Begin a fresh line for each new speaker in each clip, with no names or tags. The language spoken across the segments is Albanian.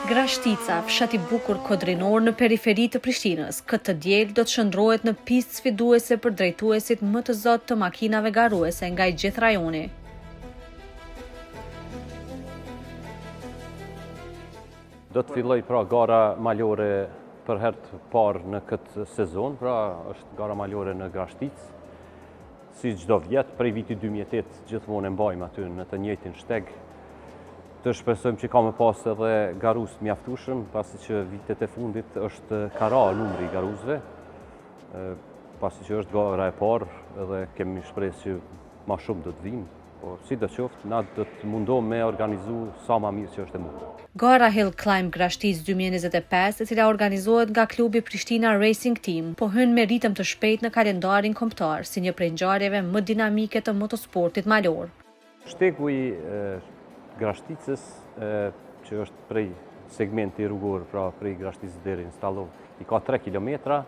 Grashtica, fshat I bukur kodrinor në periferi të Prishtinës, këtë diel do të shndrohet në pistë sfiduese për drejtuesit më të zot të makinave garuese nga I gjithë rajoni.
Do të filloj pra gara malore për herë të parë në këtë sezon, pra është gara malore në Grashticë. Si çdo vjet, prej vitit 2008 gjithmonë e mbajmë aty në të njëjtin shteg. Të shpresojmë që ka me pas edhe garus mjaftueshëm, pasi që vitet e fundit është kara numri I garusëve, pasi që është gara e parë edhe kemi shpresë që ma shumë do të vinë. Po, sidoqoftë, na do të mundohem me organizu sa ma mirë që është e mundë.
Gara Hill Climb Grashticë 2025, e cila organizohet nga klubi Prishtina Racing Team, po hyn me ritëm të shpejt në kalendarin kombëtar, si një prej ngjarjeve më dinamike të motosportit malor.
Shtegu I Grashticës, që është prej segmenti rrugor, pra prej Grashticës deri në Stallov, I ka 3 kilometra,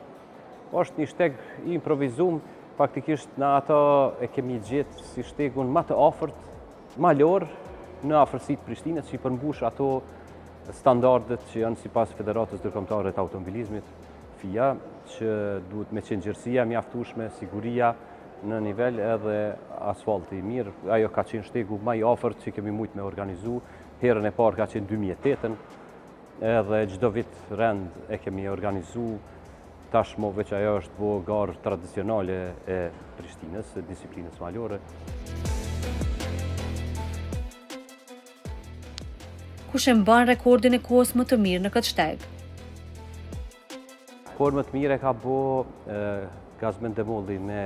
është një shteg I improvizum, faktikisht në ato e kemi gjetë si shtegun më të afërt, malor, në afërsitë Prishtinës, që I përmbush ato standardet që janë sipas Federatës Ndërkombëtare të Automobilizmit, FIA, që duhet me qenë gjerësia mjaftueshme, siguria në nivel edhe asfalti I mirë. Ajo ka qenë shtegu më I afërt që kemi mujt me organizu. Herën e parë ka qenë 2008-ën, edhe çdo vit rend e kemi organizu. Tashmë veç ajo është bo garë tradicionale e Prishtinës, e disiplinës malore.
Kush e mban rekordin e kohës më të mirë në këtë shteg?
Kohën më të mirë e ka bo Gazmen Demolli në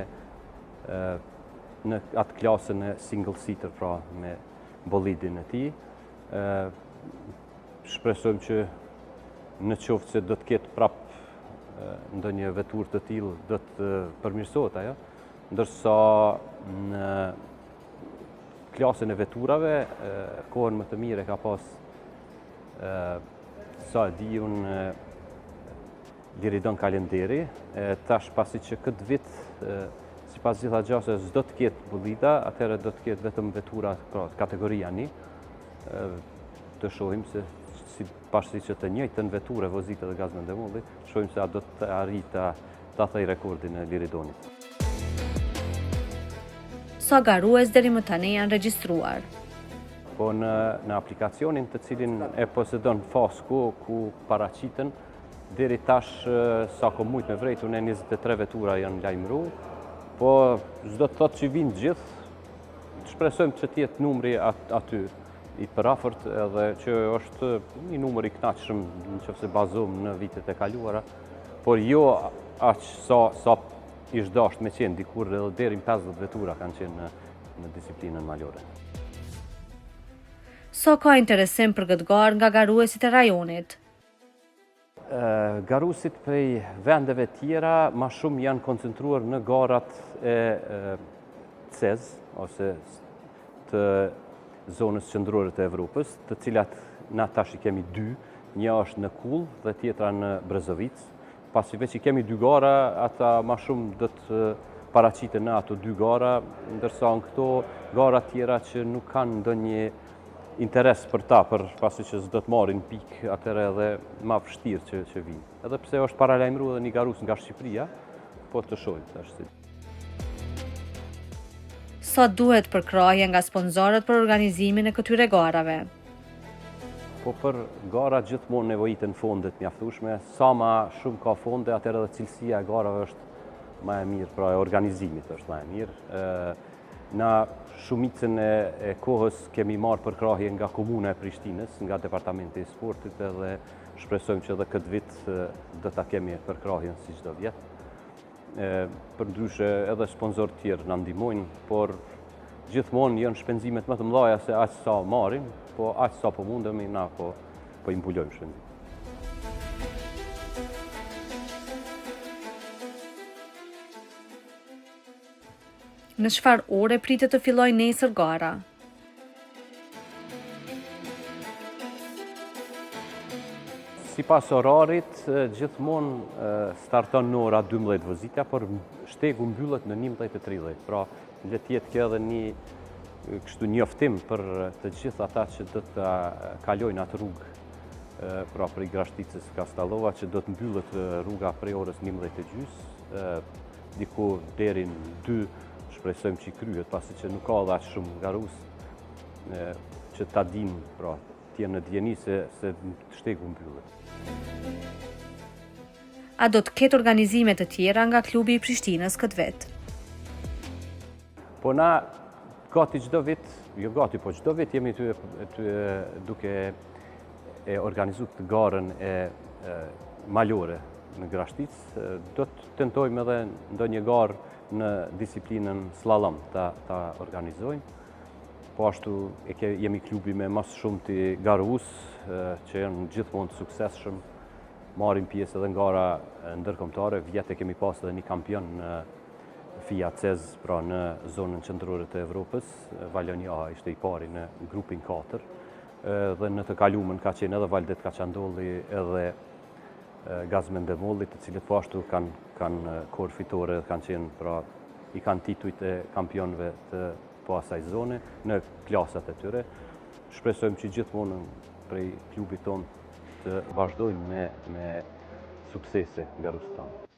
atë klasën e single seater, pra me bolidin e tij. Shpresojmë që në qoftë se do të ketë prapë ndonjë veturë të tillë do të përmirësohet ajo, ndërsa në klasën e veturave kohën më të mirë e ka pas sa e di unë Liridon Kalenderi, tash pasi që këtë vit sipas gjitha gjasë s'do të ketë bolida, atëherë do të ketë vetëm vetura kategoria 1. Të shohim se si pashti që të njëjtën veturë vozita dhe Gazmen Demolli, shohim se a do të arritë ta thej rekordin e Liridonit.
Sa garues deri më tani janë regjistruar?
Po në aplikacionin të cilin e posedon Fasco, ku paraqiten, deri tash sa ko mujt me vrejt, unë 23 vetura janë lajmëru, po çdo të thotë që vinë gjithë, shpresojmë që t'jetë numri aty I përafërt edhe që është një numër I kënaqshëm nëse bazohem në vitet e kaluara, por jo aq sa ish dashur me qenë dikur edhe deri në 50 vetura kanë qenë në disiplinën malore.
Sa ka interesim për këtë garë nga garuesit e rajonit?
Garuesit prej vendeve tjera ma shumë janë koncentruar në garat e CEZ, ose të zonës qendrore të Evropës, të cilat na tash I kemi 2, një është në Kull dhe tjetra në Brezovic. Pasi veç I kemi 2 gara, ata ma shumë do të paraqiten në ato 2 gara, ndërsa në këto gara tjera që nuk kanë ndonjë interes për ta, pasi që s'do të marrin pikë, atëherë edhe ma vështirë që vinë. Edhe pse është paralajmëruar edhe një garus nga Shqipëria, po të shohim tash si.
Sa duhet përkrahje nga sponsorët për organizimin e këtyre garave?
Po për gara gjithmonë nevojiten fondet mjaftueshme, sa ma shumë ka fonde, atëherë edhe cilësia e garave është më e mirë, pra e organizimit është më e mirë. Na shumicën e kohës kemi marrë përkrahje nga Komuna e Prishtinës, nga Departamenti I Sportit, edhe shpresojmë që edhe këtë vit do ta kemi përkrahjen si çdo vjet. Përndryshe edhe sponsorë tjerë na ndihmojnë, por gjithmonë janë shpenzimet më të mëdha se aq sa marrim, po aq sa po mundemi na po I mbulojmë shpenzimet.
Në çfarë ore pritet të fillojë nesër gara?
Sipas orarit, gjithmonë starton në ora 12 vozita, por shtegu mbyllet në 11:30. Pra, le të jetë kjo edhe një kështu njoftim për të gjithë ata që do të kalojnë atë rrugë pra prej Grashticës Kastallova, që do të mbyllet rruga prej orës 11:30, diku deri në 2, shpresojmë që i kryhet, pasi që nuk ka dhe aq shumë garus që ta dinë, pra, t'jenë në djeni se shtegu mbyllet.
A do të ketë organizime të tjera nga klubi i Prishtinës këtë vit?
Po na gati çdo vit, jo gati, po çdo vit jemi duke e organizu këtë garën e malore në Grashticë. Do të tentojmë edhe ndonjë garë në disiplinën slalom ta organizojmë. Po ashtu jemi klubi me mas shumë të garues që janë gjithmonë të suksesshëm. Marrim pjesë edhe në gara ndërkombëtare. Vjetë kemi pas edhe një kampion në FIA CEZ, pra në zonën qendrore të Evropës. Vallonia A ishte i pari në grupin 4. Dhe në të kaluamën ka qenë edhe Valdet Kaçandolli edhe Gazmendemolli, të cilët po ashtu kanë korë fitore, kanë qenë, pra, i kanë titujt e kampionëve të po asaj zone në klasat e tyre. Shpresojmë që gjithmonë prej klubit tonë të vazhdojmë me suksese nga Rustan.